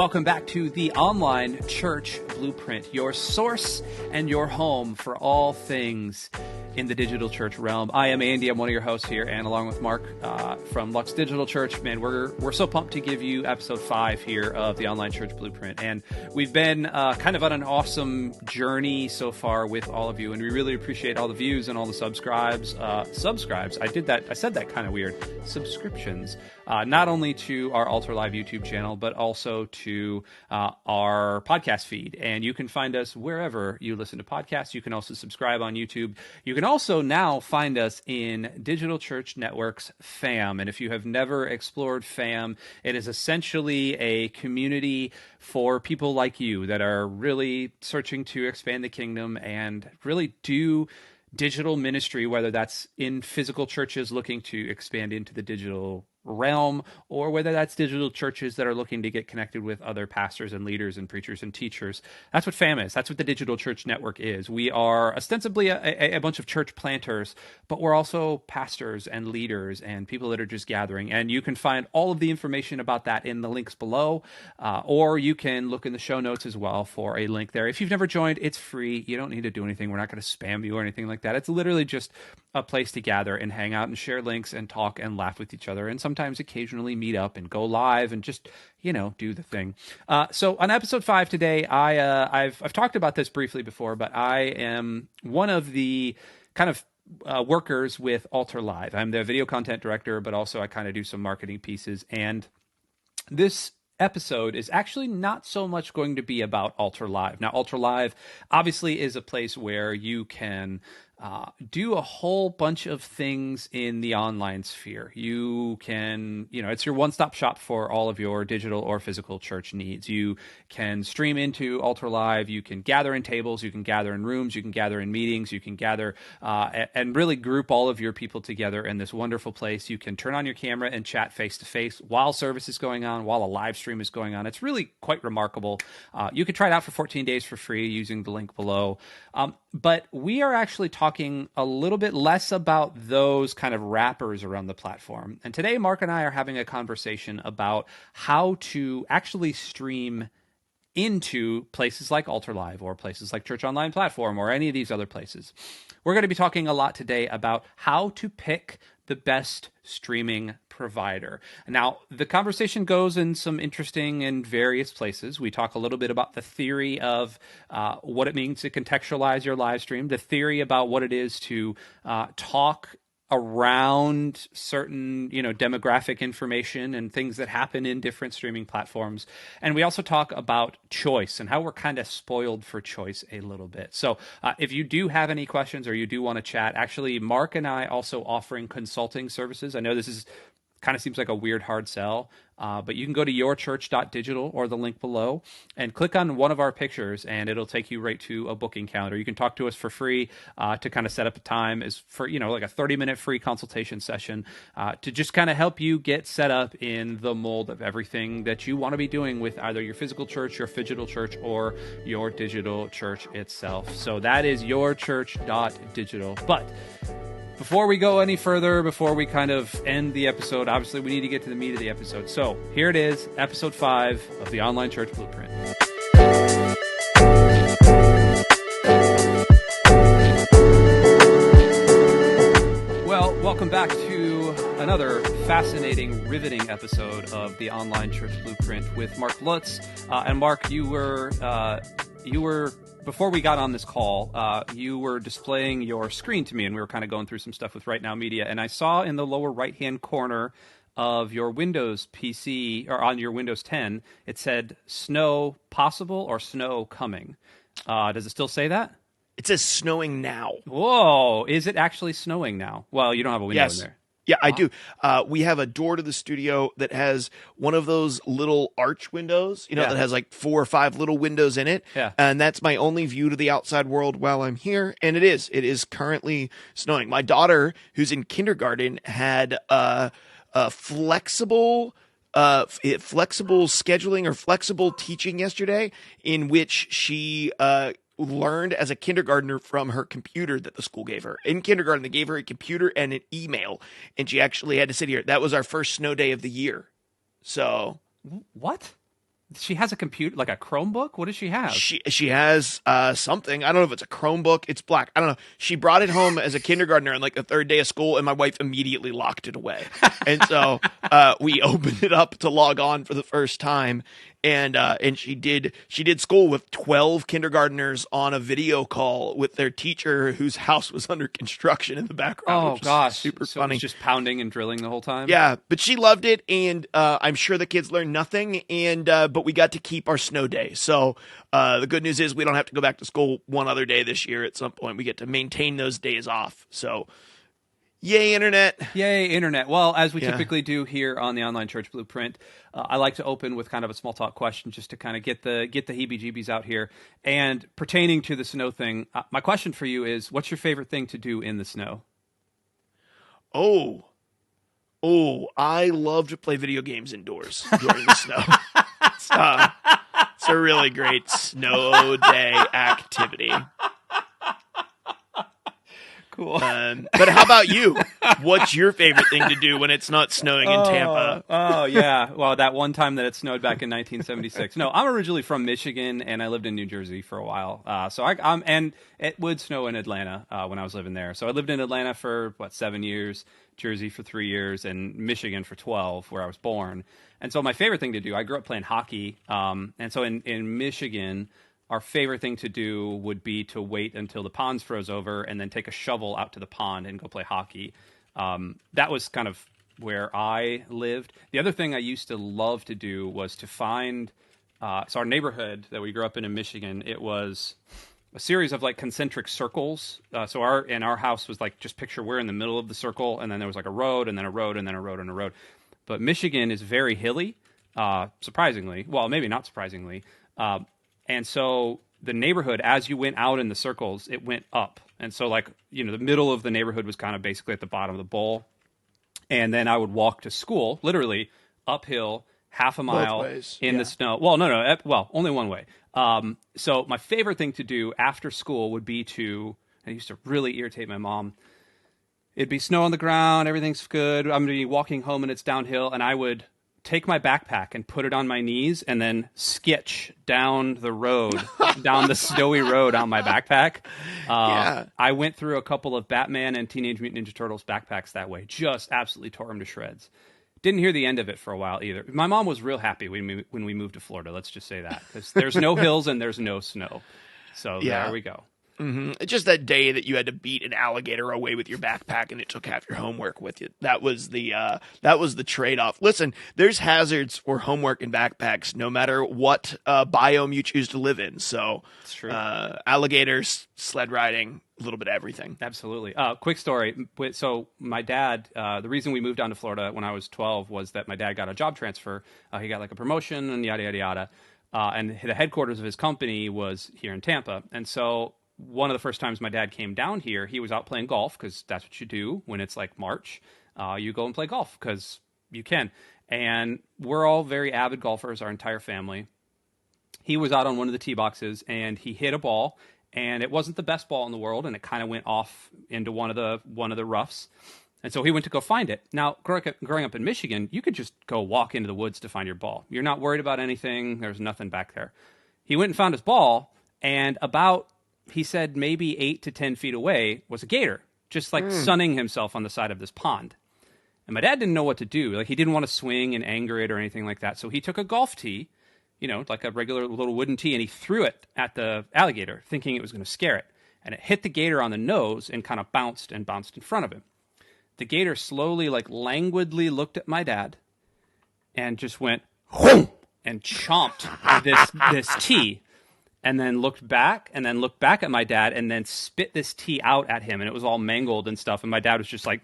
welcome back to the Online Church Blueprint, your source and your home for all things in the digital church realm. I am Andy. I'm one of your hosts here, and along with Mark from Lux Digital Church, man, we're so pumped to give you episode 5 here of the Online Church Blueprint. And we've been kind of on an awesome journey so far with all of you, and we really appreciate all the views and all the subscribes. I said that kind of weird. Subscriptions. Not only to our Altar Live YouTube channel, but also to our podcast feed. And you can find us wherever you listen to podcasts. You can also subscribe on YouTube. You can also now find us in Digital Church Network's FAM. And if you have never explored FAM, it is essentially a community for people like you that are really searching to expand the kingdom and really do digital ministry, whether that's in physical churches looking to expand into the digital realm, or whether that's digital churches that are looking to get connected with other pastors and leaders and preachers and teachers. That's what FAM is. That's what the Digital Church Network is. We are ostensibly a bunch of church planters, but we're also pastors and leaders and people that are just gathering. And you can find all of the information about that in the links below, or you can look in the show notes as well for a link there. If you've never joined, it's free. You don't need to do anything. We're not going to spam you or anything like that. It's literally just a place to gather and hang out and share links and talk and laugh with each other, and sometimes occasionally meet up and go live and just, do the thing. So on episode 5 today, I've talked about this briefly before, but I am one of the kind of workers with Altar Live. I'm the video content director, but also I kind of do some marketing pieces. And this episode is actually not so much going to be about Altar Live. Now, Altar Live obviously is a place where you can do a whole bunch of things in the online sphere. You can, it's your one-stop shop for all of your digital or physical church needs. You can stream into Altar Live. You can gather in tables. You can gather in rooms. You can gather in meetings. You can gather and really group all of your people together in this wonderful place. You can turn on your camera and chat face-to-face while service is going on, while a live stream is going on. It's really quite remarkable. You can try it out for 14 days for free using the link below. But we are actually talking a little bit less about those kind of wrappers around the platform. And today, Mark and I are having a conversation about how to actually stream into places like Altar Live or places like Church Online Platform or any of these other places. We're going to be talking a lot today about how to pick the best streaming provider. Now, the conversation goes in some interesting and various places. We talk a little bit about the theory of what it means to contextualize your live stream, the theory about what it is to talk around certain, demographic information and things that happen in different streaming platforms. And we also talk about choice and how we're kind of spoiled for choice a little bit. So if you do have any questions or you do want to chat, actually, Mark and I also offering consulting services. I know this is kind of seems like a weird hard sell, but you can go to yourchurch.digital or the link below and click on one of our pictures and it'll take you right to a booking calendar. You can talk to us for free to kind of set up a time is for, like a 30-minute free consultation session to just kind of help you get set up in the mold of everything that you want to be doing with either your physical church, your phygital church, or your digital church itself. So that is yourchurch.digital. But before we go any further, before we kind of end the episode, obviously we need to get to the meat of the episode. So here it is, episode 5 of the Online Church Blueprint. Well, welcome back to another fascinating, riveting episode of the Online Church Blueprint with Mark Lutz. And Mark, you were before we got on this call, you were displaying your screen to me, and we were kind of going through some stuff with Right Now Media, and I saw in the lower right-hand corner of your Windows PC, or on your Windows 10, it said snow possible or snow coming. Does it still say that? It says snowing now. Whoa, is it actually snowing now? Well, you don't have a window in there. Yeah, I do. We have a door to the studio that has one of those little arch windows, that has like 4 or 5 little windows in it. Yeah. And that's my only view to the outside world while I'm here. And it is currently snowing. My daughter, who's in kindergarten, had a flexible scheduling or flexible teaching yesterday in which she learned as a kindergartner from her computer that the school gave her. In kindergarten, they gave her a computer and an email, and she actually had to sit here. That was our first snow day of the year. So what? She has a computer, like a Chromebook. What does she have? She has something. I don't know if it's a Chromebook. It's black. I don't know. She brought it home as a kindergartner on like the third day of school, and my wife immediately locked it away. And so we opened it up to log on for the first time, and she did school with 12 kindergartners on a video call with their teacher whose house was under construction in the background. Oh which gosh, super so funny. It's just pounding and drilling the whole time. Yeah, but she loved it, and I'm sure the kids learned nothing. And but we got to keep our snow day. So the good news is we don't have to go back to school one other day this year. At some point, we get to maintain those days off. So. Yay, internet. Yay, internet. Well, as we typically do here on the Online Church Blueprint, I like to open with kind of a small talk question just to kind of get the heebie-jeebies out here. And pertaining to the snow thing, my question for you is, what's your favorite thing to do in the snow? Oh, I love to play video games indoors during the snow. It's a really great snow day activity. Cool. But how about you? What's your favorite thing to do when it's not snowing in Tampa? Oh, yeah. Well, that one time that it snowed back in 1976. No, I'm originally from Michigan, and I lived in New Jersey for a while. And it would snow in Atlanta when I was living there. So I lived in Atlanta for, 7 years, Jersey for 3 years, and Michigan for 12, where I was born. And so my favorite thing to do, I grew up playing hockey. And so in Michigan, our favorite thing to do would be to wait until the ponds froze over and then take a shovel out to the pond and go play hockey. That was kind of where I lived. The other thing I used to love to do was to find so our neighborhood that we grew up in Michigan, it was a series of like concentric circles. So our house was like, just picture we're in the middle of the circle, and then there was like a road and then a road and then a road and a road. But Michigan is very hilly, surprisingly. Well, maybe not surprisingly. And so the neighborhood, as you went out in the circles, it went up. And so the middle of the neighborhood was kind of basically at the bottom of the bowl. And then I would walk to school, literally uphill, half a mile in the snow. Well, no. Well, only one way. So my favorite thing to do after school would be I used to really irritate my mom. It'd be snow on the ground, everything's good. I'm going to be walking home and it's downhill. And I would take my backpack and put it on my knees and then sketch down the road, down the snowy road on my backpack. I went through a couple of Batman and Teenage Mutant Ninja Turtles backpacks that way. Just absolutely tore them to shreds. Didn't hear the end of it for a while either. My mom was real happy when we moved to Florida. Let's just say that, because there's no hills and there's no snow. So there we go. Mm-hmm. It's just that day that you had to beat an alligator away with your backpack and it took half your homework with you. That was the trade-off. Listen, there's hazards for homework and backpacks no matter what biome you choose to live in. So it's true. Alligators, sled riding, a little bit of everything. Absolutely. Quick story. So my dad, the reason we moved down to Florida when I was 12 was that my dad got a job transfer. He got like a promotion and yada, yada, yada. And the headquarters of his company was here in Tampa. And so one of the first times my dad came down here, he was out playing golf, because that's what you do when it's like March. You go and play golf because you can. And we're all very avid golfers, our entire family. He was out on one of the tee boxes and he hit a ball, and it wasn't the best ball in the world, and it kind of went off into one of the roughs. And so he went to go find it. Now, growing up in Michigan, you could just go walk into the woods to find your ball. You're not worried about anything. There's nothing back there. He went and found his ball, and he said maybe 8 to 10 feet away was a gator, just like sunning himself on the side of this pond. And my dad didn't know what to do. Like, he didn't want to swing and anger it or anything like that. So he took a golf tee, like a regular little wooden tee, and he threw it at the alligator, thinking it was going to scare it. And it hit the gator on the nose and kind of bounced in front of him. The gator slowly, languidly looked at my dad and just went, whoom, and chomped this tee. And then looked back at my dad, and then spit this tea out at him, and it was all mangled and stuff. And my dad was just like,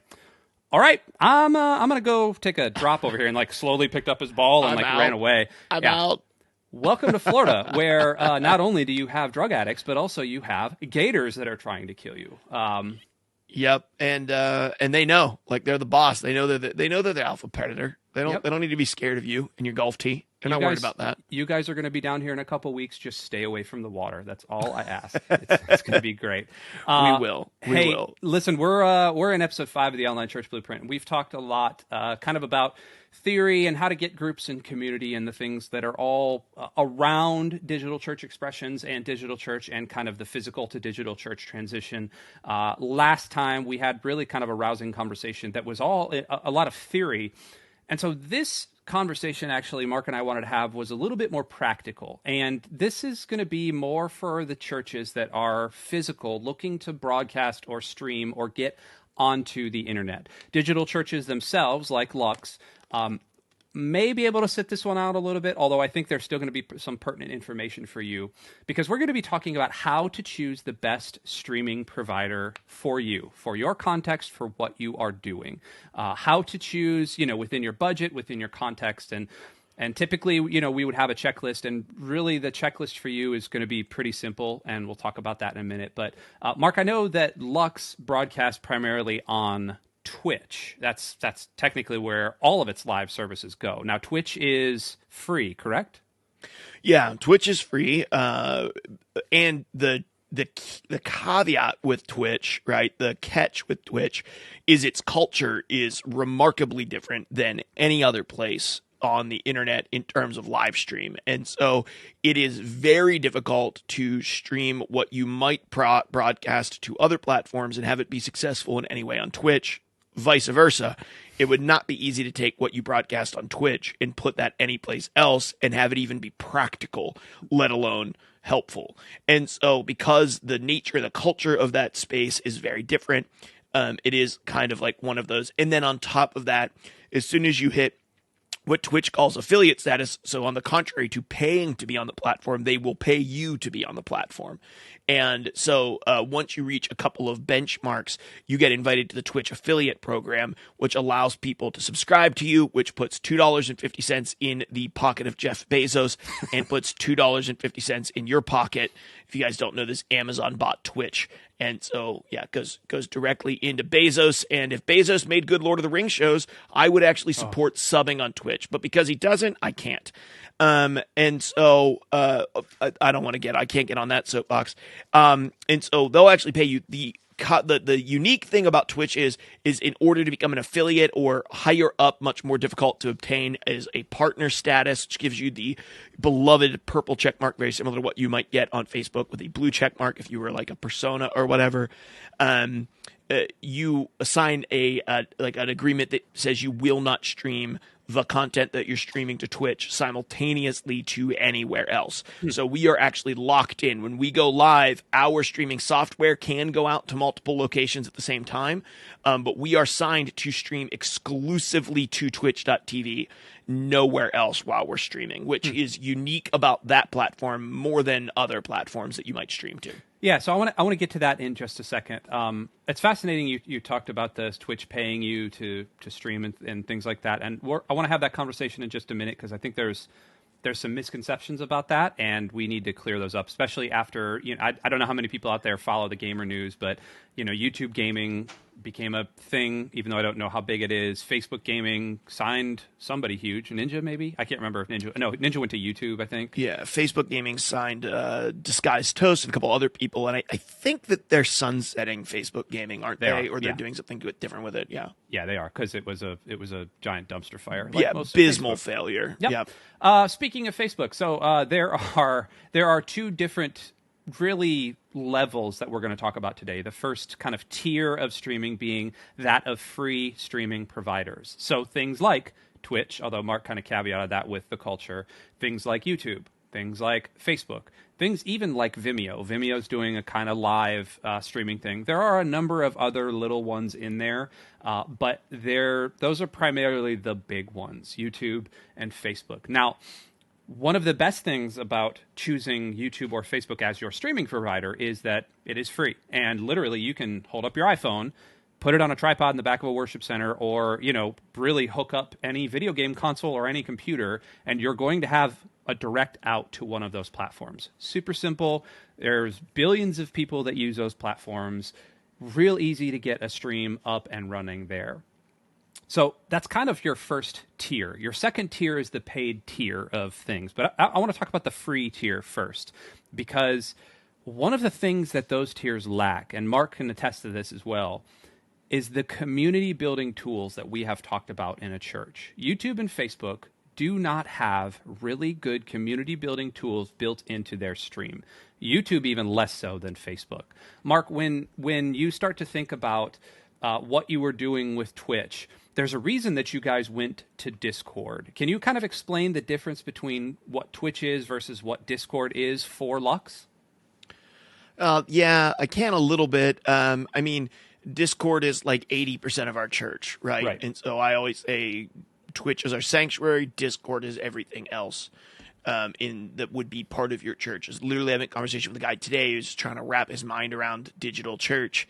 "All right, I'm gonna go take a drop over here," and slowly picked up his ball and ran away. I'm out. Welcome to Florida, where not only do you have drug addicts, but also you have gators that are trying to kill you. Yep, and they know, they're the boss. They know they're the alpha predator. They don't Yep. they don't need to be scared of you and your golf tee. They're not worried about that. You guys are going to be down here in a couple weeks. Just stay away from the water. That's all I ask. It's going to be great. We will. We will. Listen, we're in episode 5 of the Online Church Blueprint. We've talked a lot, kind of about theory and how to get groups and community and the things that are all around digital church expressions and digital church and kind of the physical to digital church transition. Last time we had really kind of a rousing conversation that was all a lot of theory. And so this conversation, actually, Mark and I wanted to have was a little bit more practical. And this is going to be more for the churches that are physical, looking to broadcast or stream or get onto the internet. Digital churches themselves, like Lux, may be able to sit this one out a little bit, although I think there's still going to be some pertinent information for you, because we're going to be talking about how to choose the best streaming provider for you, for your context, for what you are doing, how to choose, within your budget, within your context, and typically, we would have a checklist, and really the checklist for you is going to be pretty simple, and we'll talk about that in a minute. But Mark, I know that Lux broadcasts primarily on Twitch. That's technically where all of its live services go. Now, Twitch is free, correct? Yeah, Twitch is free, and the caveat with Twitch, right? The catch with Twitch is its culture is remarkably different than any other place on the internet in terms of live stream. And so it is very difficult to stream what you might broadcast to other platforms and have it be successful in any way on Twitch. Vice versa, it would not be easy to take what you broadcast on Twitch and put that anyplace else and have it even be practical, let alone helpful. And so because the nature, the culture of that space is very different, it is kind of like one of those. And then on top of that, as soon as you hit what Twitch calls affiliate status, so on the contrary to paying to be on the platform, they will pay you to be on the platform. And so once you reach a couple of benchmarks, you get invited to the Twitch affiliate program, which allows people to subscribe to you, which puts $2.50 in the pocket of Jeff Bezos and puts $2.50 in your pocket. If you guys don't know this, Amazon bought Twitch. And so, yeah, it goes directly into Bezos. And if Bezos made good Lord of the Rings shows, I would actually support subbing on Twitch. But because he doesn't, I can't. And so I don't want to I can't get on that soapbox. And so they'll actually pay you. The unique thing about Twitch is in order to become an affiliate or higher up, much more difficult to obtain, is a partner status, which gives you the beloved purple check mark, very similar to what you might get on Facebook with a blue check mark if you were like a persona or whatever. You assign an agreement that says you will not stream the content that you're streaming to Twitch simultaneously to anywhere else. So we are actually locked in. When we go live, our streaming software can go out to multiple locations at the same time, but we are signed to stream exclusively to twitch.tv, nowhere else while we're streaming, which is unique about that platform more than other platforms that you might stream to. Yeah, so I want to get to that in just a second. It's fascinating you talked about this Twitch paying you to stream and things like that, and I want to have that conversation in just a minute because I think there's some misconceptions about that, and we need to clear those up, especially after I don't know how many people out there follow the gamer news, but YouTube gaming became a thing, even though I don't know how big it is. Facebook gaming signed somebody huge, Ninja maybe? I can't remember if Ninja went to YouTube, I think. Yeah, Facebook gaming signed Disguised Toast and a couple other people, and I think that they're sunsetting Facebook gaming, aren't they? Or they're doing something different with it, yeah. Yeah, they are, because it was a giant dumpster fire. Like abysmal failure. Yep. Speaking of Facebook, so there are two different really levels that we're going to talk about today. The first kind of tier of streaming being that of free streaming providers. So things like Twitch, although Mark kind of caveated that with the culture, things like YouTube, things like Facebook, things even like Vimeo. Vimeo's doing a kind of live streaming thing. There are a number of other little ones in there, but those are primarily the big ones, YouTube and Facebook. Now, one of the best things about choosing YouTube or Facebook as your streaming provider is that it is free. And literally, you can hold up your iPhone, put it on a tripod in the back of a worship center, or, really hook up any video game console or any computer, and you're going to have a direct out to one of those platforms. Super simple. There's billions of people that use those platforms. Real easy to get a stream up and running there. So that's kind of your first tier. Your second tier is the paid tier of things. But I want to talk about the free tier first, because one of the things that those tiers lack, and Mark can attest to this as well, is the community building tools that we have talked about in a church. YouTube and Facebook do not have really good community building tools built into their stream. YouTube even less so than Facebook. Mark, when you start to think about what you were doing with Twitch, there's a reason that you guys went to Discord. Can you kind of explain the difference between what Twitch is versus what Discord is for Lux? Yeah, I can a little bit. I mean, Discord is like 80% of our church, right? And so I always say Twitch is our sanctuary. Discord is everything else that would be part of your church. I was literally having a conversation with a guy today who's trying to wrap his mind around digital church.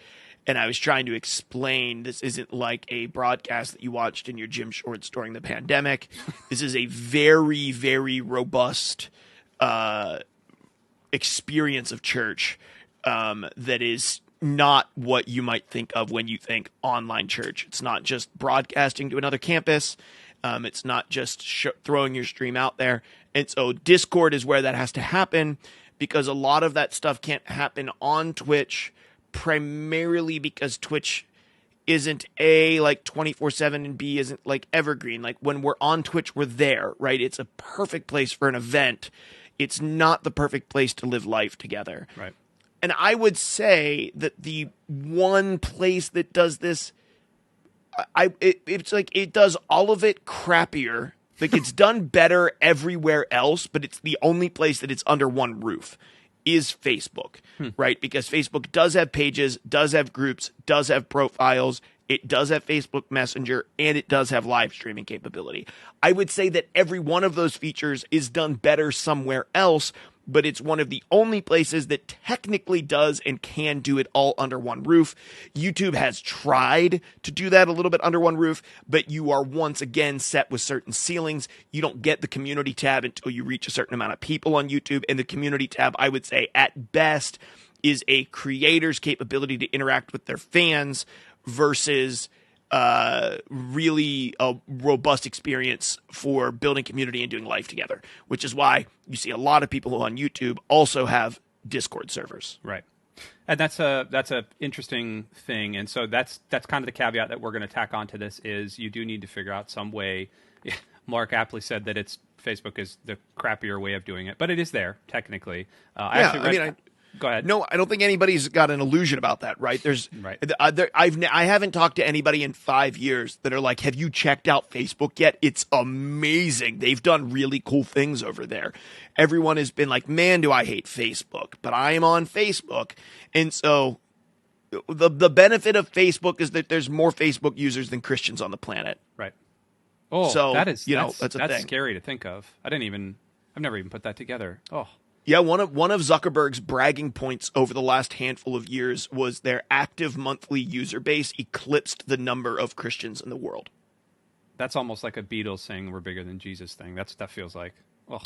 And I was trying to explain this isn't like a broadcast that you watched in your gym shorts during the pandemic. This is a very, very robust experience of church that is not what you might think of when you think online church. It's not just broadcasting to another campus. It's not just throwing your stream out there. And so Discord is where that has to happen, because a lot of that stuff can't happen on Twitch, primarily because Twitch isn't A, like 24/7, and B, isn't like evergreen. Like when we're on Twitch, we're there, right? It's a perfect place for an event. It's not the perfect place to live life together. Right. And I would say that the one place that does this, it's like it does all of it crappier. Like it's done better everywhere else, but it's the only place that it's under one roof is Facebook, right? Because Facebook does have pages, does have groups, does have profiles, it does have Facebook Messenger, and it does have live streaming capability. I would say that every one of those features is done better somewhere else, but it's one of the only places that technically does and can do it all under one roof. YouTube has tried to do that a little bit under one roof, but you are once again set with certain ceilings. You don't get the community tab until you reach a certain amount of people on YouTube, and the community tab, I would say, at best, is a creator's capability to interact with their fans versus really a robust experience for building community and doing life together, which is why you see a lot of people on YouTube also have Discord servers. Right. And that's a interesting thing. And so that's kind of the caveat that we're going to tack onto this is you do need to figure out some way. Mark aptly said that Facebook is the crappier way of doing it, but it is there technically. Go ahead. No, I don't think anybody's got an illusion about that, right? I haven't talked to anybody in 5 years that are like, have you checked out Facebook yet? It's amazing. They've done really cool things over there. Everyone has been like, man, do I hate Facebook, but I am on Facebook. And so the benefit of Facebook is that there's more Facebook users than Christians on the planet. Right. Oh, so that's thing. Scary to think of. I've never even put that together. Oh. Yeah, one of Zuckerberg's bragging points over the last handful of years was their active monthly user base eclipsed the number of Christians in the world. That's almost like a Beatles saying we're bigger than Jesus thing. That feels like. Oh.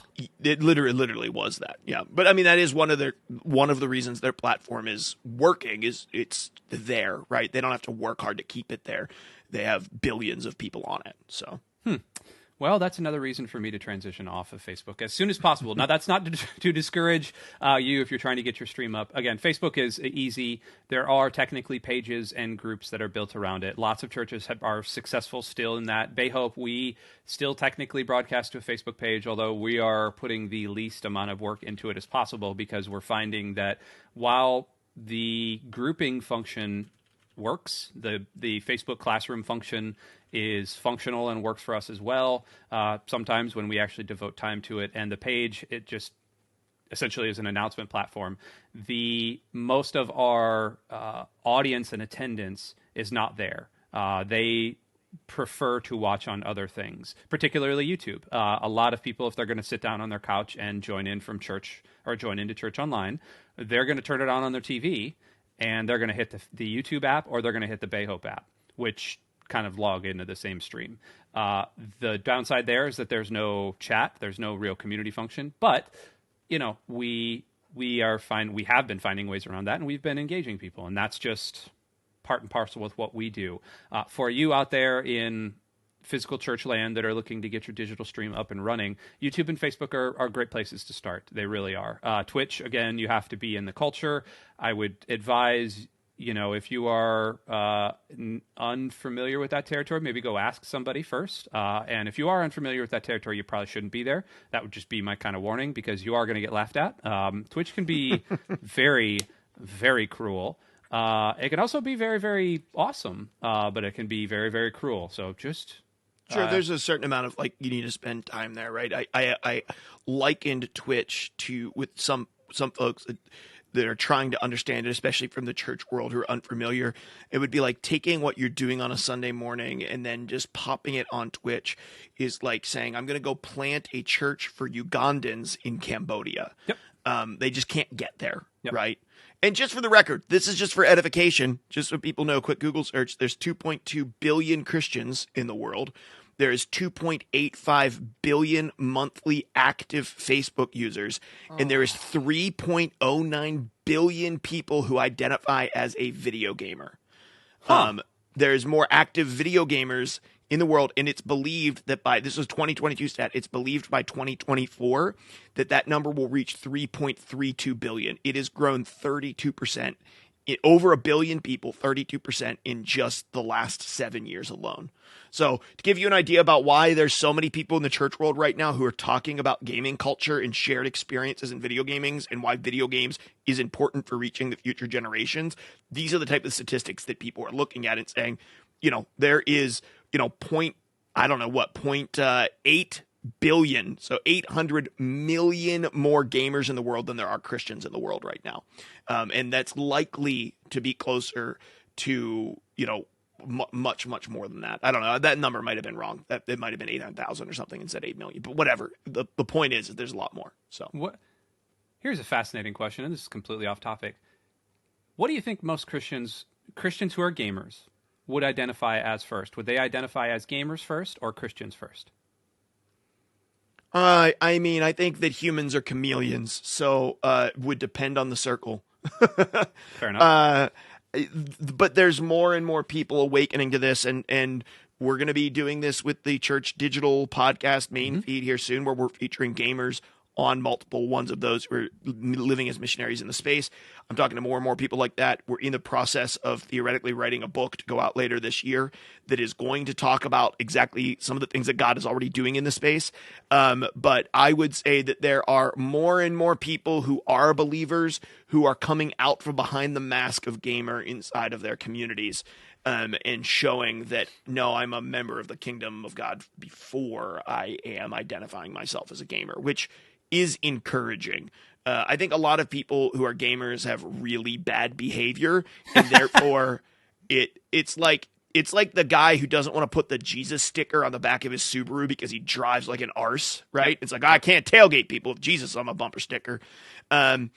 It literally was that. Yeah, but I mean that is one of the reasons their platform is working is it's there, right? They don't have to work hard to keep it there. They have billions of people on it. So. Well, that's another reason for me to transition off of Facebook as soon as possible. Now, that's not to discourage you if you're trying to get your stream up. Again, Facebook is easy. There are technically pages and groups that are built around it. Lots of churches are successful still in that. Bayhope, we still technically broadcast to a Facebook page, although we are putting the least amount of work into it as possible because we're finding that while the grouping function works, the Facebook Classroom function is functional and works for us as well. Sometimes when we actually devote time to it, and the page, it just essentially is an announcement platform. Most of our audience and attendance is not there. They prefer to watch on other things, particularly YouTube. A lot of people, if they're going to sit down on their couch and join in from church or join into church online, they're going to turn it on their TV, and they're going to hit the YouTube app or they're going to hit the Bayhope app, which kind of log into the same stream. The downside there is that there's no chat, there's no real community function, but we have been finding ways around that, and we've been engaging people, and that's just part and parcel with what we do. For you out there in physical church land that are looking to get your digital stream up and running, YouTube and Facebook are great places to start. They really are. Twitch, again, you have to be in the culture. I would advise, if you are unfamiliar with that territory, maybe go ask somebody first. And if you are unfamiliar with that territory, you probably shouldn't be there. That would just be my kind of warning, because you are going to get laughed at. Twitch can be very, very cruel. It can also be very, very awesome, but it can be very, very cruel. So just... Sure, there's a certain amount of you need to spend time there, right? I likened Twitch with some folks that are trying to understand it, especially from the church world who are unfamiliar. It would be like taking what you're doing on a Sunday morning and then just popping it on Twitch is like saying, I'm going to go plant a church for Ugandans in Cambodia. Yep. They just can't get there, yep. right? And just for the record, this is just for edification, just so people know, quick Google search, there's 2.2 billion Christians in the world. There is 2.85 billion monthly active Facebook users, and there is 3.09 billion people who identify as a video gamer. There's more active video gamers in the world, and it's believed that this was 2022 stat, it's believed by 2024 that number will reach 3.32 billion. It has grown 32%. Over a billion people, 32% in just the last 7 years alone. So to give you an idea about why there's so many people in the church world right now who are talking about gaming culture and shared experiences in video gaming and why video games is important for reaching the future generations, these are the type of statistics that people are looking at and saying, there is, 0.8 billion, so 800 million more gamers in the world than there are Christians in the world right now. And that's likely to be closer to, much, much more than that. I don't know. That number might have been wrong. That it might have been 800,000 or something instead of 8 million, but whatever. The point is that there's a lot more. So here's a fascinating question, and this is completely off topic. What do you think most Christians who are gamers would identify as first? Would they identify as gamers first or Christians first? I think that humans are chameleons, so it would depend on the circle. Fair enough. But there's more and more people awakening to this, and we're going to be doing this with the Church Digital podcast main feed here soon, where we're featuring gamers on multiple ones of those who are living as missionaries in the space. I'm talking to more and more people like that. We're in the process of theoretically writing a book to go out later this year that is going to talk about exactly some of the things that God is already doing in the space. But I would say that there are more and more people who are believers who are coming out from behind the mask of gamer inside of their communities. And showing that, no, I'm a member of the kingdom of God before I am identifying myself as a gamer, which is encouraging. I think a lot of people who are gamers have really bad behavior, and therefore it's like the guy who doesn't want to put the Jesus sticker on the back of his Subaru because he drives like an arse, right? It's like, I can't tailgate people with Jesus on my bumper sticker. And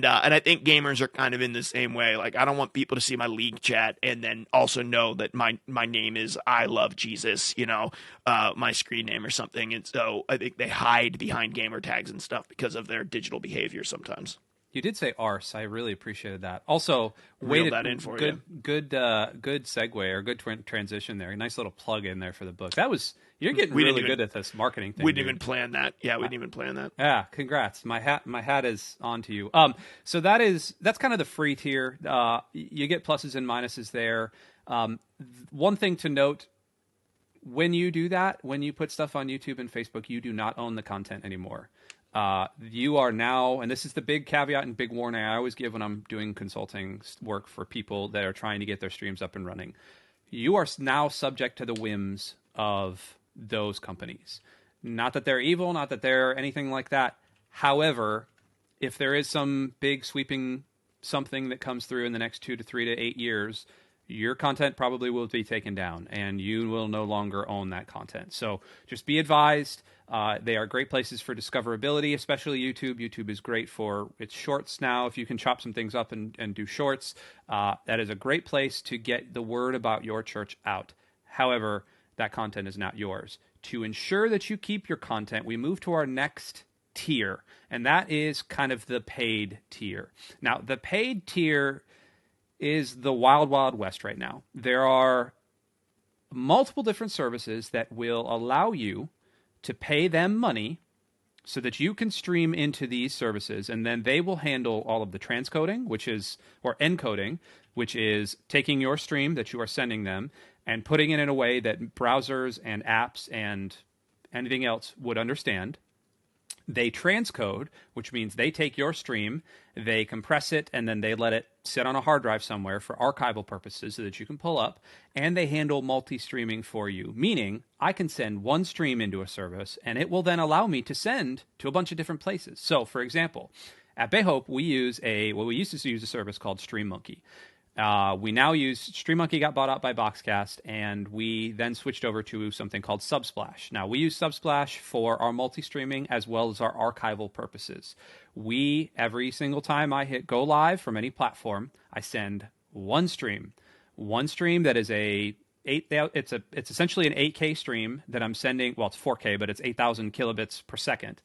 I think gamers are kind of in the same way. Like, I don't want people to see my league chat and then also know that my name is I Love Jesus, my screen name or something. And so I think they hide behind gamer tags and stuff because of their digital behavior sometimes. You did say arse. I really appreciated that. Also, that in for you. Good segue or good transition there. A nice little plug in there for the book. You're getting really good at this marketing thing. We didn't even plan that. Yeah, we didn't even plan that. Yeah, congrats. My hat is on to you. So that's kind of the free tier. You get pluses and minuses there. One thing to note, when you do that, when you put stuff on YouTube and Facebook, you do not own the content anymore. You are now, and this is the big caveat and big warning I always give when I'm doing consulting work for people that are trying to get their streams up and running. You are now subject to the whims of those companies. Not that they're evil, not that they're anything like that. However, if there is some big sweeping something that comes through in the next 2 to 3 to 8 years, your content probably will be taken down and you will no longer own that content. So just be advised. They are great places for discoverability, especially YouTube. YouTube is great for its shorts now. If you can chop some things up and do shorts, that is a great place to get the word about your church out. However, that content is not yours. To ensure that you keep your content, we move to our next tier, and that is kind of the paid tier. Now, the paid tier is the wild, wild west right now. There are multiple different services that will allow you to pay them money so that you can stream into these services, and then they will handle all of the transcoding, or encoding, which is taking your stream that you are sending them and putting it in a way that browsers and apps and anything else would understand. They transcode, which means they take your stream, they compress it, and then they let it sit on a hard drive somewhere for archival purposes so that you can pull up, and they handle multi-streaming for you, meaning I can send one stream into a service, and it will then allow me to send to a bunch of different places. So, for example, at Bayhope, we used to use a service called StreamMonkey. We now use StreamMonkey, got bought out by Boxcast, and we then switched over to something called Subsplash. Now, we use Subsplash for our multi-streaming as well as our archival purposes. Every single time I hit go live from any platform, I send one stream that is it's essentially an 8K stream that I'm sending. Well, it's 4K, but it's 8,000 kilobits per second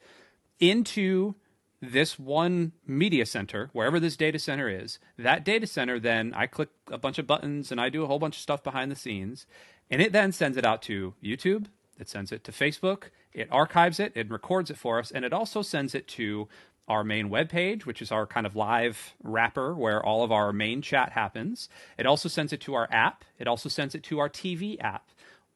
into this one media center, wherever this data center is. That data center, then I click a bunch of buttons and I do a whole bunch of stuff behind the scenes, and it then sends it out to YouTube, it sends it to Facebook, it archives it, it records it for us, and it also sends it to our main webpage, which is our kind of live wrapper where all of our main chat happens. It also sends it to our app. It also sends it to our TV app,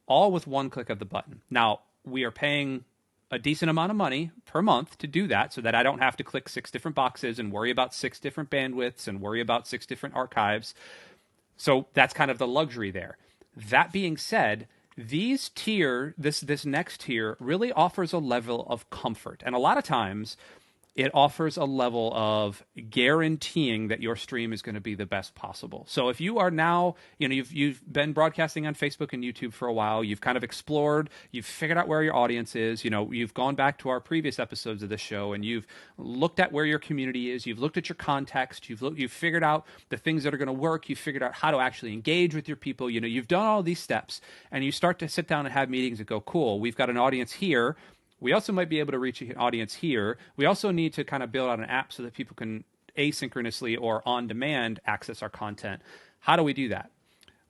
all with one click of the button. Now, we are paying a decent amount of money per month to do that so that I don't have to click 6 different boxes and worry about 6 different bandwidths and worry about 6 different archives. So that's kind of the luxury there. That being said, this next tier really offers a level of comfort. And a lot of times it offers a level of guaranteeing that your stream is going to be the best possible. So if you are now, you've been broadcasting on Facebook and YouTube for a while, you've kind of explored, you've figured out where your audience is, you've gone back to our previous episodes of the show and you've looked at where your community is, you've looked at your context, you've figured out the things that are going to work, you've figured out how to actually engage with your people, you've done all these steps, and you start to sit down and have meetings and go, cool, we've got an audience here. We also might be able to reach an audience here. We also need to kind of build out an app so that people can asynchronously or on demand access our content. How do we do that?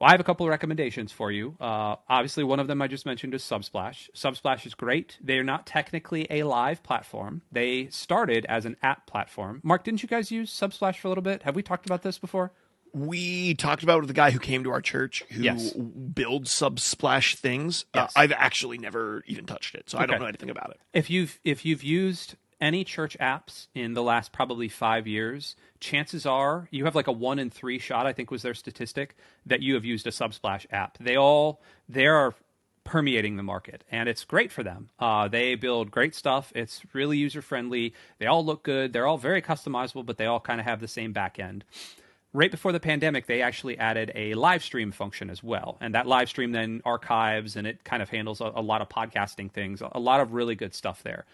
Well, I have a couple of recommendations for you. Obviously, one of them I just mentioned is Subsplash. Subsplash is great. They're not technically a live platform. They started as an app platform. Mark, didn't you guys use Subsplash for a little bit? Have we talked about this before? We talked about it with the guy who came to our church who builds Subsplash things. Yes. I've actually never even touched it, so I don't know anything about it. If you've used any church apps in the last probably 5 years, chances are you have like a 1 in 3 shot, I think was their statistic, that you have used a Subsplash app. They are permeating the market, and it's great for them. They build great stuff. It's really user-friendly. They all look good. They're all very customizable, but they all kind of have the same back end. Right before the pandemic, they actually added a live stream function as well. And that live stream then archives, and it kind of handles a lot of podcasting things, a lot of really good stuff there.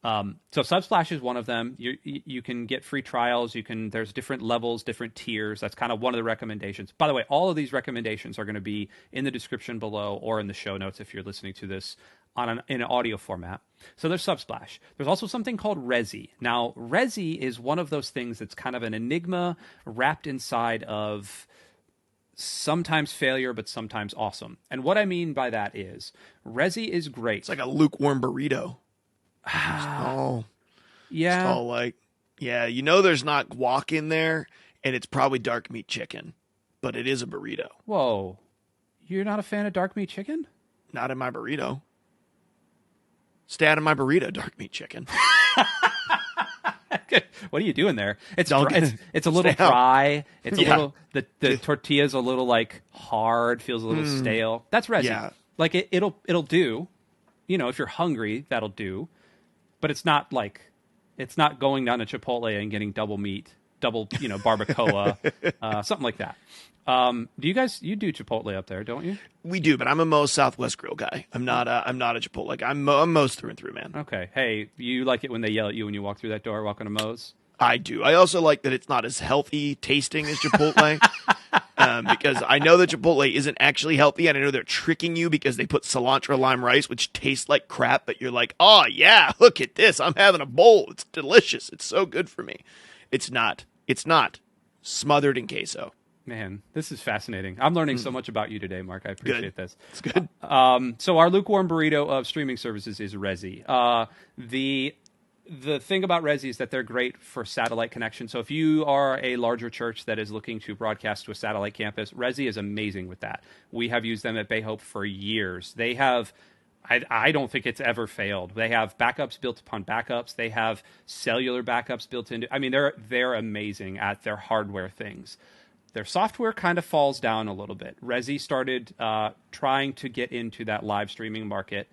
So Subsplash is one of them. You can get free trials. There's different levels, different tiers. That's kind of one of the recommendations. By the way, all of these recommendations are going to be in the description below or in the show notes if you're listening to this in an audio format. So there's Subsplash. There's also something called Resy. Now, Resy is one of those things that's kind of an enigma wrapped inside of sometimes failure, but sometimes awesome. And what I mean by that is Resy is great. It's like a lukewarm burrito. Yeah. It's all like, there's not guac in there, and it's probably dark meat chicken, but it is a burrito. Whoa. You're not a fan of dark meat chicken? Not in my burrito. Stay out of my burrito, dark meat chicken. What are you doing there? It's a little dry. It's a little the tortilla's a little like hard, feels a little stale. That's Resy. Yeah. Like it'll do. If you're hungry, that'll do. But it's not going down to Chipotle and getting double meat, barbacoa, something like that. You do Chipotle up there, don't you? We do, but I'm a Moe's Southwest Grill guy. I'm not a Chipotle guy. I'm Moe's through and through, man. Okay. Hey, you like it when they yell at you when you walk through that door, welcome to Moe's? I do. I also like that it's not as healthy tasting as Chipotle. Because I know that Chipotle isn't actually healthy, and I know they're tricking you because they put cilantro lime rice, which tastes like crap, but you're like, oh yeah, look at this. I'm having a bowl. It's delicious. It's so good for me. It's not. It's not smothered in queso. Man, this is fascinating. I'm learning so much about you today, Mark. I appreciate this. It's good. So our lukewarm burrito of streaming services is Resi. The thing about Resi is that they're great for satellite connection. So if you are a larger church that is looking to broadcast to a satellite campus, Resi is amazing with that. We have used them at Bay Hope for years. They have, I don't think it's ever failed. They have backups built upon backups. They have cellular backups built into. I mean, they're amazing at their hardware things. Their software kind of falls down a little bit. Resi started trying to get into that live streaming market.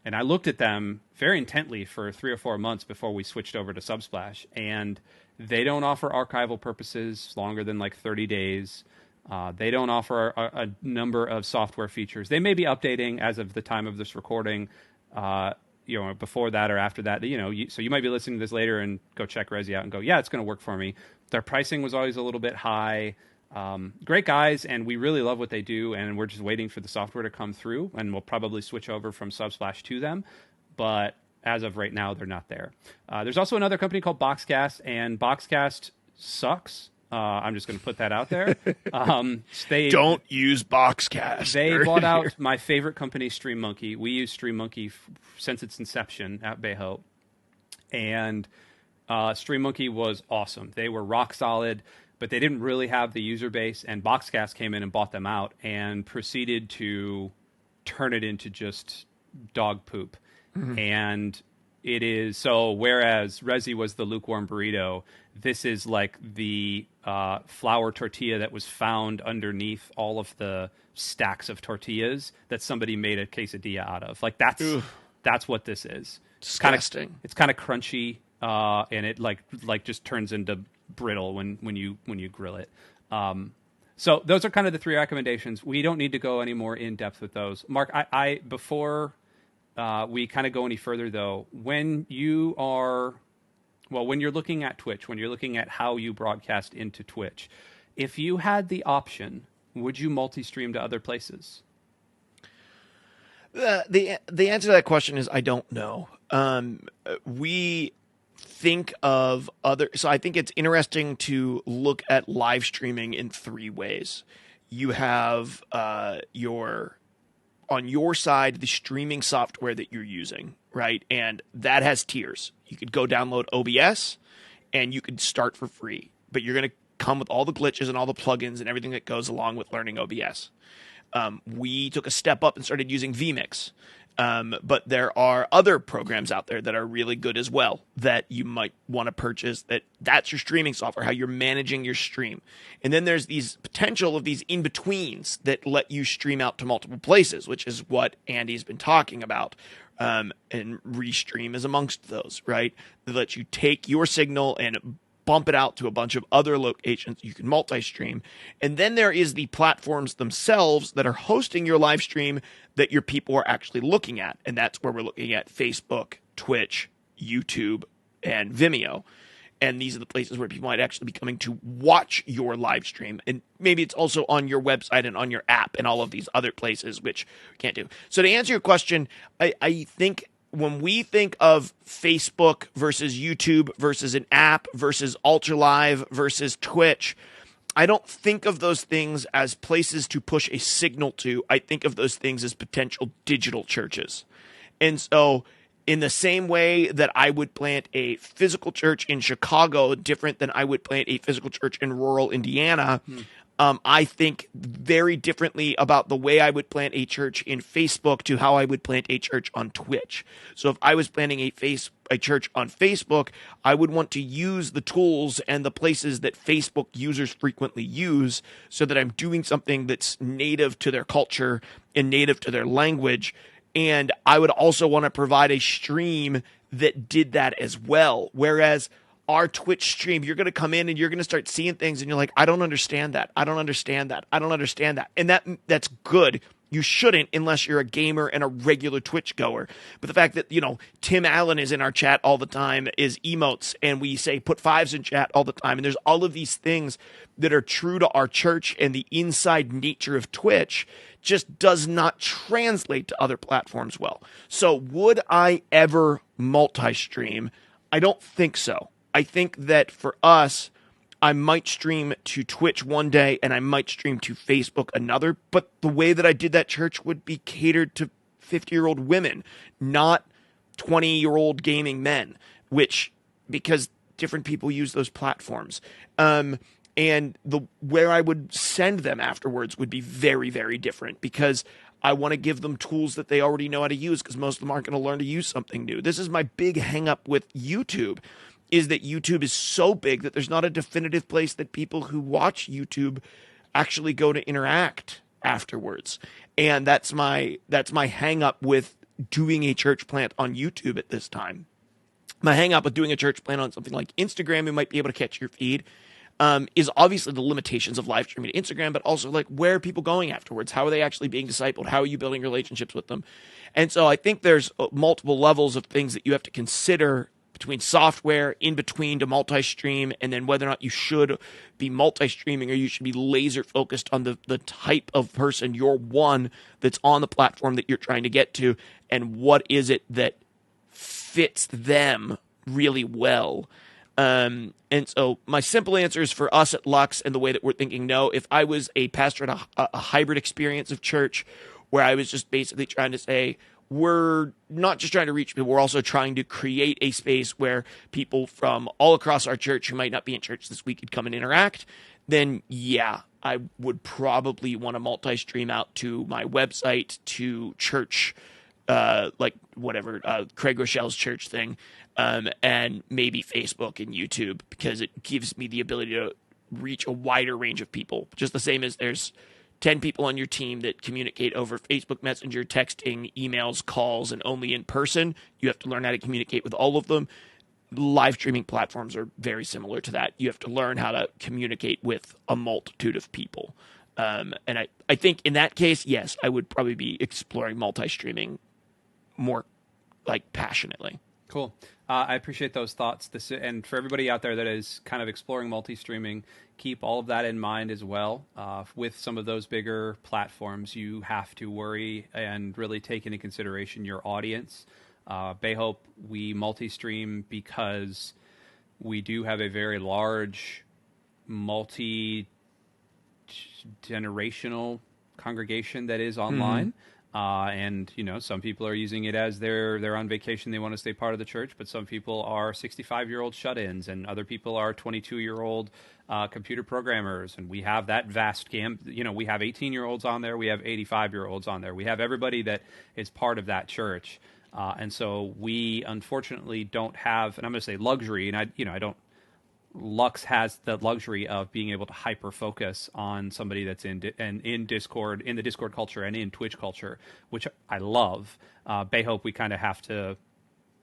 And I looked at them very intently for 3 or 4 months before we switched over to Subsplash. And they don't offer archival purposes longer than like 30 days. They don't offer a number of software features. They may be updating as of the time of this recording, before that or after that. So you might be listening to this later and go check Resi out and go, yeah, it's going to work for me. Their pricing was always a little bit high. Great guys, and we really love what they do, and we're just waiting for the software to come through, and we'll probably switch over from Subsplash to them, but as of right now, they're not there. There's also another company called Boxcast, and Boxcast sucks. I'm just going to put that out there. Don't use Boxcast. They bought out my favorite company, StreamMonkey. We use StreamMonkey since its inception at Bay Hope, and StreamMonkey was awesome. They were rock solid, but they didn't really have the user base, and Boxcast came in and bought them out and proceeded to turn it into just dog poop. Mm-hmm. And it is so, whereas Resi was the lukewarm burrito, this is like the flour tortilla that was found underneath all of the stacks of tortillas that somebody made a quesadilla out of. Like that's what this is. Disgusting. It's kind of crunchy, and it like just turns into brittle when you grill it. So those are kind of the 3 recommendations. We don't need to go any more in depth with those. Mark, I before we kind of go any further though, when you're looking at Twitch, when you're looking at how you broadcast into Twitch, if you had the option, would you multi-stream to other places? The answer to that question is I don't know. We think of so I think it's interesting to look at live streaming in 3 ways. You have on your side the streaming software that you're using, right? And that has tiers. You could go download OBS and you could start for free, but you're going to come with all the glitches and all the plugins and everything that goes along with learning OBS. We took a step up and started using vMix. But there are other programs out there that are really good as well that you might want to purchase. That's your streaming software, how you're managing your stream. And then there's these potential of these in-betweens that let you stream out to multiple places, which is what Andy's been talking about. And Restream is amongst those, right? That lets you take your signal and bump it out to a bunch of other locations. You can multi-stream. And then there is the platforms themselves that are hosting your live stream that your people are actually looking at. And that's where we're looking at Facebook, Twitch, YouTube, and Vimeo. And these are the places where people might actually be coming to watch your live stream. And maybe it's also on your website and on your app and all of these other places, which we can't do. So to answer your question, I think when we think of Facebook versus YouTube versus an app versus Ultralive versus Twitch, I don't think of those things as places to push a signal to. I think of those things as potential digital churches. And so in the same way that I would plant a physical church in Chicago different than I would plant a physical church in rural Indiana, I think very differently about the way I would plant a church in Facebook to how I would plant a church on Twitch. So if I was planting a church on Facebook, I would want to use the tools and the places that Facebook users frequently use so that I'm doing something that's native to their culture and native to their language. And I would also want to provide a stream that did that as well. Whereas our Twitch stream, you're going to come in and you're going to start seeing things and you're like, I don't understand that. I don't understand that. I don't understand that. And that's good. You shouldn't unless you're a gamer and a regular Twitch goer. But the fact that, Tim Allen is in our chat all the time is emotes, and we say put 5s in chat all the time. And there's all of these things that are true to our church, and the inside nature of Twitch just does not translate to other platforms well. So would I ever multi-stream? I don't think so. I think that for us, I might stream to Twitch one day and I might stream to Facebook another, but the way that I did that church would be catered to 50-year-old women, not 20-year-old gaming men, because different people use those platforms. And where I would send them afterwards would be very, very different, because I want to give them tools that they already know how to use, because most of them aren't going to learn to use something new. This is my big hang up with YouTube, is that YouTube is so big that there's not a definitive place that people who watch YouTube actually go to interact afterwards. And that's my hang up with doing a church plant on YouTube at this time. My hang up with doing a church plant on something like Instagram, you might be able to catch your feed, is obviously the limitations of live streaming to Instagram, but also like, where are people going afterwards? How are they actually being discipled? How are you building relationships with them? And so I think there's multiple levels of things that you have to consider between software, in between to multi-stream, and then whether or not you should be multi-streaming or you should be laser focused on the type of person that's on the platform that you're trying to get to, and what is it that fits them really well. And so my simple answer is, for us at Lux and the way that we're thinking, no. If I was a pastor at a hybrid experience of church, where I was just basically trying to say, we're not just trying to reach people, we're also trying to create a space where people from all across our church who might not be in church this week could come and interact, then yeah, I would probably want to multi-stream out to my website, to church, like whatever, Craig Rochelle's church thing, and maybe Facebook and YouTube, because it gives me the ability to reach a wider range of people. Just the same as there's 10 people on your team that communicate over Facebook Messenger, texting, emails, calls, and only in person. You have to learn how to communicate with all of them. Live streaming platforms are very similar to that. You have to learn how to communicate with a multitude of people. And I think in that case, yes, I would probably be exploring multi-streaming more like passionately. Cool. I appreciate those thoughts. And for everybody out there that is kind of exploring multi-streaming, keep all of that in mind as well. With some of those bigger platforms, you have to worry and really take into consideration your audience. Bayhope, we multi-stream because we do have a very large multi-generational congregation that is online. Mm-hmm. And, some people are using it as they're on vacation. They want to stay part of the church, but some people are 65-year-old shut-ins, and other people are 22-year-old computer programmers. And we have that vast gamut. We have 18-year-olds on there. We have 85-year-olds on there. We have everybody that is part of that church. And so we unfortunately don't have, and I'm going to say luxury, and I don't. Lux has the luxury of being able to hyper focus on somebody that's in Discord, in the Discord culture, and in Twitch culture, which I love. Bayhope, we kind of have to.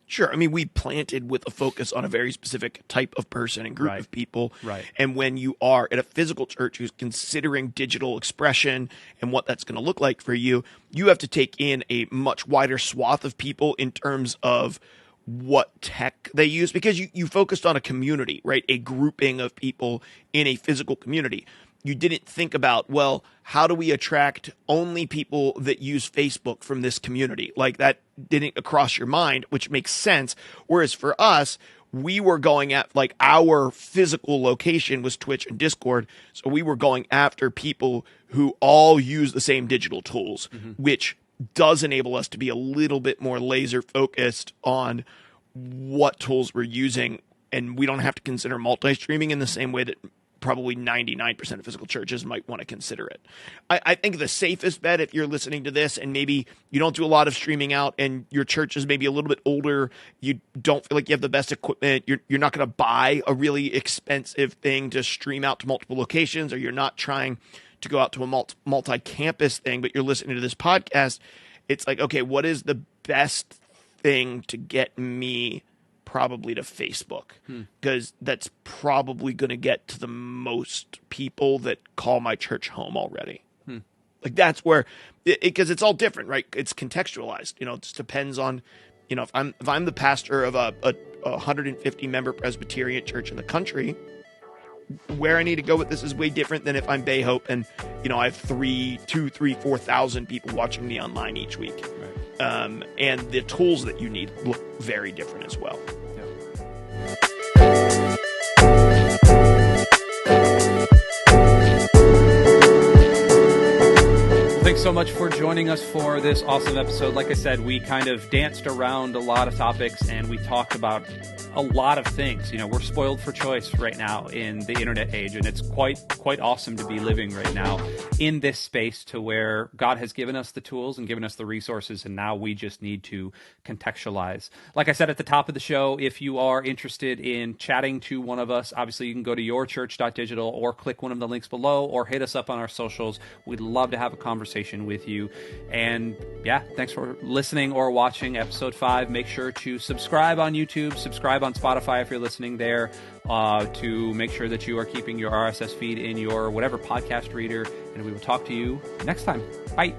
Sure. I mean, we planted with a focus on a very specific type of person and group of people. Right. And when you are at a physical church who's considering digital expression and what that's going to look like for you, you have to take in a much wider swath of people in terms of what tech they use, because you focused on a community, right? A grouping of people in a physical community. You didn't think about, well, how do we attract only people that use Facebook from this community? Like, that didn't cross your mind, which makes sense. Whereas for us, we were going at, like, our physical location was Twitch and Discord. So we were going after people who all use the same digital tools, which does enable us to be a little bit more laser focused on what tools we're using. And we don't have to consider multi-streaming in the same way that probably 99% of physical churches might want to consider it. I think the safest bet, if you're listening to this and maybe you don't do a lot of streaming out and your church is maybe a little bit older, you don't feel like you have the best equipment, you're not going to buy a really expensive thing to stream out to multiple locations, or you're not trying to go out to a multi-campus thing, but you're listening to this podcast, it's like, okay, what is the best thing to get me probably to Facebook? Because that's probably going to get to the most people that call my church home already. Like, that's where, because it's all different, right? It's contextualized. It just depends on, if I'm the pastor of a 150 member Presbyterian church in the country, where I need to go with this is way different than if I'm Bayhope and, I have 4,000 people watching me online each week. Right. And the tools that you need look very different as well. Yeah. Thanks so much for joining us for this awesome episode. Like I said, we kind of danced around a lot of topics and we talked about a lot of things. You know, we're spoiled for choice right now in the internet age, and it's quite awesome to be living right now in this space to where God has given us the tools and given us the resources, and now we just need to contextualize. Like I said at the top of the show, if you are interested in chatting to one of us, obviously you can go to yourchurch.digital or click one of the links below or hit us up on our socials. We'd love to have a conversation with you. And yeah, thanks for listening or watching episode 5. Make sure to subscribe on YouTube, subscribe on Spotify if you're listening there, to make sure that you are keeping your RSS feed in your whatever podcast reader. And we will talk to you next time. Bye.